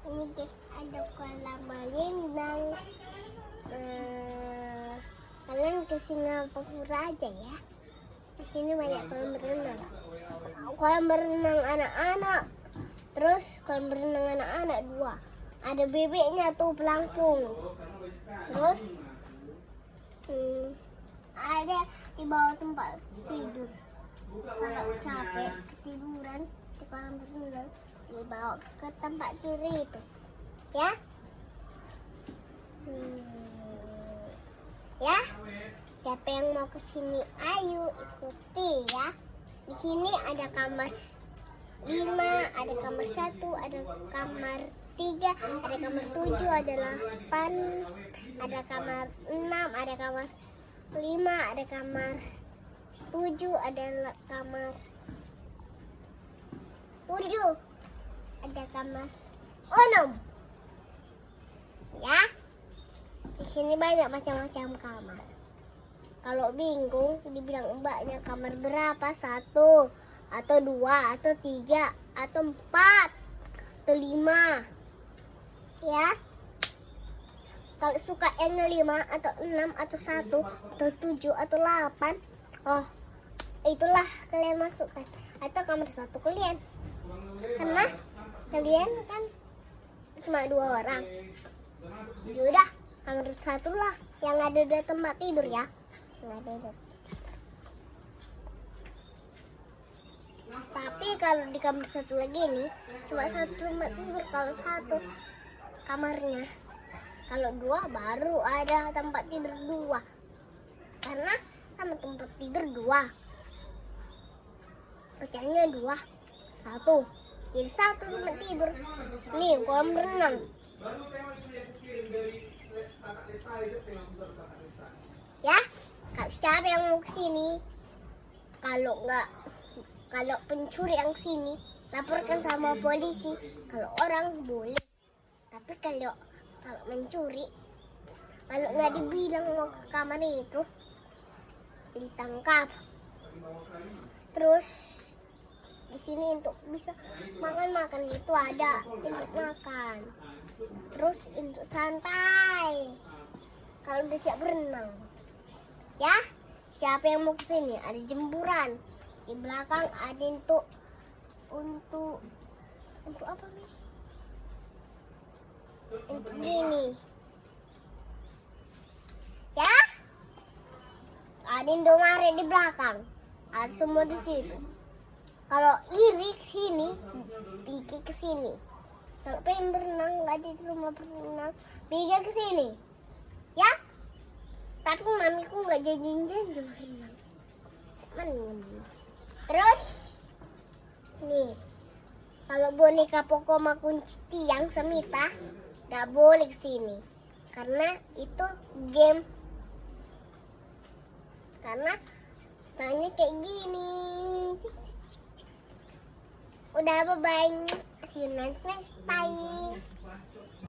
Ini guys, ada kolam renang. Kalian ke Singapura aja ya. Di sini banyak kolam berenang. Kolam berenang anak-anak. Terus kolam berenang anak-anak 2. Ada bebeknya tuh pelampung. Terus ada di bawah tempat tidur. Kalau capek ketiduran di kolam berenang, dibawa ke tempat tidur itu. Ya? Ya? Siapa yang mau ke sini? Ayo ikuti ya. Di sini ada kamar 5, ada kamar 1, ada kamar 3, ada kamar 7, ada 8, ada kamar 6, ada kamar 5, ada kamar 7, ada kamar 7, ada kamar 6. Ya, di sini banyak macam-macam kamar. Kalau bingung, dibilang mbaknya kamar berapa? 1 atau 2 atau 3 atau 4 atau 5. Ya. Kalau suka yang 5 atau 6 atau 1 atau 7 atau 8, oh, itulah kalian masukkan. Atau kamar 1 kalian. Karena kalian kan cuma 2 orang. Yaudah, kamar 1 lah yang ada di tempat tidur ya. Tapi kalau di kamar 1 lagi nih cuma 1 tempat tidur. Kalau 1 kamarnya, kalau 2 baru ada tempat tidur 2. Karena sama tempat tidur 2, pecahnya 2, 1. Jadi 1 tempat tidur. Nih kolam renang. Ya, siapa yang mau kesini? Kalau pencuri yang sini, laporkan sama polisi. Kalau orang boleh, tapi kalau mencuri, kalau nggak dibilang mau ke kamar itu, ditangkap. Terus di sini untuk bisa makan itu ada untuk makan. Terus untuk santai. Kalau udah siap berenang. Ya, siapa yang mau kesini? Ada jemburan di belakang, ada untuk apa nih? Untuk gini. Ya, ada Indomaret di belakang. Ada semua di situ. Kalau iri ke sini, Piki ke sini. Kalau pengen berenang, nggak di rumah berenang, Piki ke sini. Ya? Tapi mamiku nggak janji-janji berenang. Terus, nih, kalau boneka Pokoma kunci tiang Semita, nggak boleh ke sini. Karena itu game. Karena tanya kayak gini. Udah, bye-bye. See you next time.